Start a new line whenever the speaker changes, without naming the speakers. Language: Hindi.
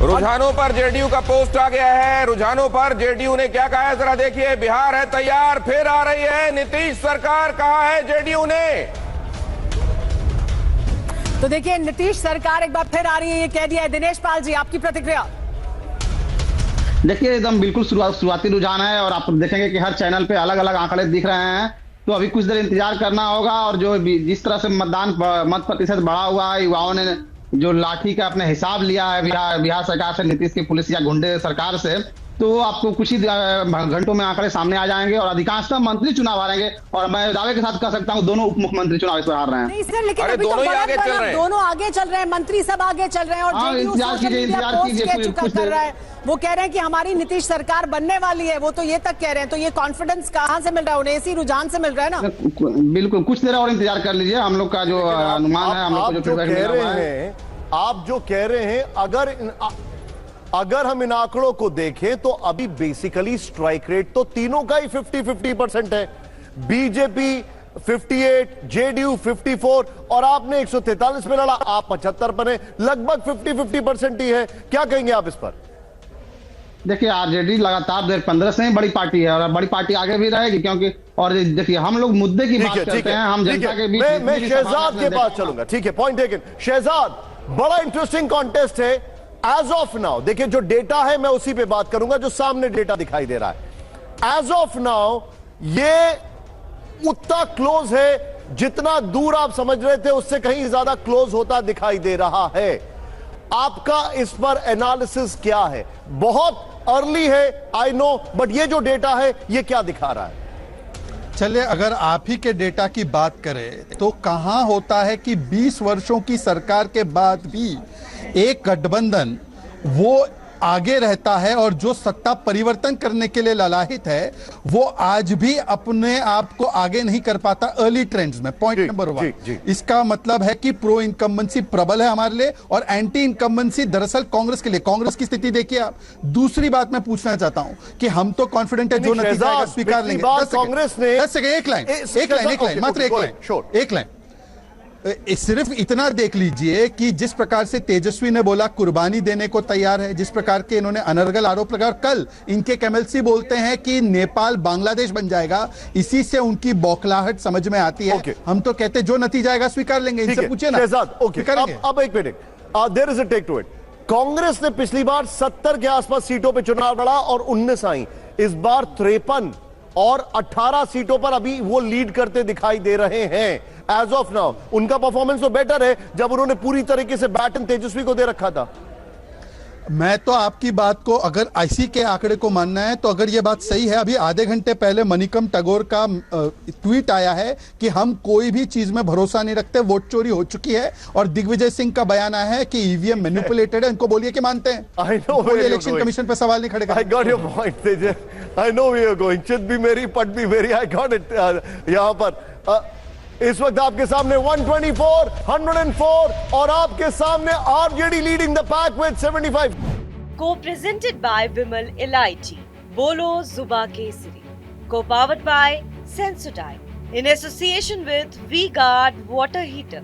रुझानों पर जेडीयू का पोस्ट आ गया है। रुझानों पर जेडीयू ने क्या कहा है जरा देखिए। बिहार है तैयार, फिर आ रही है नीतीश सरकार, कहा है जेडीयू ने।
तो देखिए नीतीश सरकार एक बार फिर आ रही है, ये कह दिया है। दिनेश पाल जी, आपकी प्रतिक्रिया।
देखिए एकदम बिल्कुल शुरुआती रुझान है और आप देखेंगे कि हर चैनल पे अलग अलग आंकड़े दिख रहे हैं। तो अभी कुछ देर इंतजार करना होगा। और जो जिस तरह से मत प्रतिशत बढ़ा हुआ है, युवाओं ने जो लाठी का अपने हिसाब लिया है बिहार सरकार से, नीतीश की पुलिस या गुंडे सरकार से, तो आपको कुछ ही घंटों में आंकड़े सामने आ जाएंगे और अधिकांशतः मंत्री चुनाव हारेंगे। और मैं दावे के साथ कह सकता हूं दोनों उप मुख्यमंत्री चुनाव इस बार हार रहे हैं।
नहीं सर, लेकिन अभी
दोनों
तो
आगे चल रहे हैं,
दोनों आगे चल रहे हैं, मंत्री सब आगे चल रहे हैं। और जेडीयू सोशल मीडिया पोस्ट कह चुका कर रहा है, वो कह रहे हैं कि हमारी नीतीश सरकार बनने वाली है, वो तो ये तक कह रहे हैं। तो ये कॉन्फिडेंस कहां से मिल रहा है उन्हें? इसी रुझान से मिल रहा है ना।
बिल्कुल, कुछ देर और इंतजार कर लीजिए। हम लोग का जो अनुमान है, हम लोग को जो
कह रहे हैं, आप जो कह रहे हैं, अगर हम इन आंकड़ों को देखें तो अभी बेसिकली स्ट्राइक रेट तो तीनों का ही 50-50% है। बीजेपी 58, जेडीयू 54 और आपने 143 में लड़ा, आप 75 बने, लगभग 50-50% ही है। क्या कहेंगे आप इस पर?
देखिए आरजेडी लगातार 2015 से ही बड़ी पार्टी है और बड़ी पार्टी आगे भी रहेगी, क्योंकि और देखिए हम लोग मुद्दे की बात करते हैं, हम जनता के बीच।
मैं शहजाद के पास चलूंगा, ठीक है, पॉइंट टेकन। शहजाद, बड़ा इंटरेस्टिंग कॉन्टेस्ट है एज ऑफ नाउ। देखिए जो डेटा है मैं उसी पे बात करूंगा, जो सामने डेटा दिखाई दे रहा है। एज ऑफ नाउ ये उतना क्लोज है जितना दूर आप समझ रहे थे उससे कहीं ज्यादा क्लोज होता दिखाई दे रहा है। आपका इस पर एनालिसिस क्या है? बहुत अर्ली है आई नो, बट ये जो डेटा है ये क्या दिखा रहा है?
चलिए, अगर आप ही के डेटा की बात करें तो कहां होता है कि 20 वर्षों की सरकार के बाद भी एक गठबंधन वो आगे रहता है और जो सत्ता परिवर्तन करने के लिए ललाहित है वो आज भी अपने आप को आगे नहीं कर पाता अर्ली ट्रेंड्स में। पॉइंट नंबर 1, इसका मतलब है कि प्रो इनकम्बेंसी प्रबल है हमारे लिए और एंटी इनकम्बेंसी दरअसल कांग्रेस के लिए। कांग्रेस की स्थिति देखिए आप। दूसरी बात मैं पूछना चाहता हूं कि हम तो कॉन्फिडेंट है जो नतीजा स्वीकार लेंगे।
कांग्रेस ने
10 सेकंड, एक लाइन, मात्र एक लाइन। सिर्फ इतना देख लीजिए कि जिस प्रकार से तेजस्वी ने बोला कुर्बानी देने को तैयार है, जिस प्रकार के इन्होंने अनर्गल आरोप लगा, कल इनके एमएलसी बोलते हैं कि नेपाल बांग्लादेश बन जाएगा, इसी से उनकी बौखलाहट समझ में आती है। हम तो कहते जो नतीजा आएगा स्वीकार लेंगे। इनसे पूछिए ना।
अब एक minute, there is a take to it. Congress ने पिछली बार 70 के आसपास सीटों पर चुनाव लड़ा और 19 आई। इस बार 53 और 18 सीटों पर अभी वो लीड करते दिखाई दे रहे हैं। एज ऑफ नाउ उनका परफॉर्मेंस तो बेटर है जब उन्होंने पूरी तरीके से बैटन तेजस्वी को दे रखा था।
मैं तो आपकी बात को, अगर आईसी के आंकड़े को मानना है तो अगर यह बात सही है, अभी आधे घंटे पहले मणिकम टैगोर का ट्वीट आया है कि हम कोई भी चीज में भरोसा नहीं रखते, वोट चोरी हो चुकी है। और दिग्विजय सिंह का बयान आया है कि ईवीएम मैनिपुलेटेड है। इनको बोलिए कि मानते हैं।
आई नो
इलेक्शन कमीशन पर सवाल नहीं खड़े।
I got your point Tejas, I know we are going, चित भी मेरी पट भी मेरी, आई गॉट इट। यहां पर इस वक्त आपके सामने 124, 104 और आपके सामने RJD leading the pack with 75।
Co-presented by Vimal Elaichi, Bolo Zuba Kesari. Co-powered by Sensodyne in association with V-Guard Water Heater.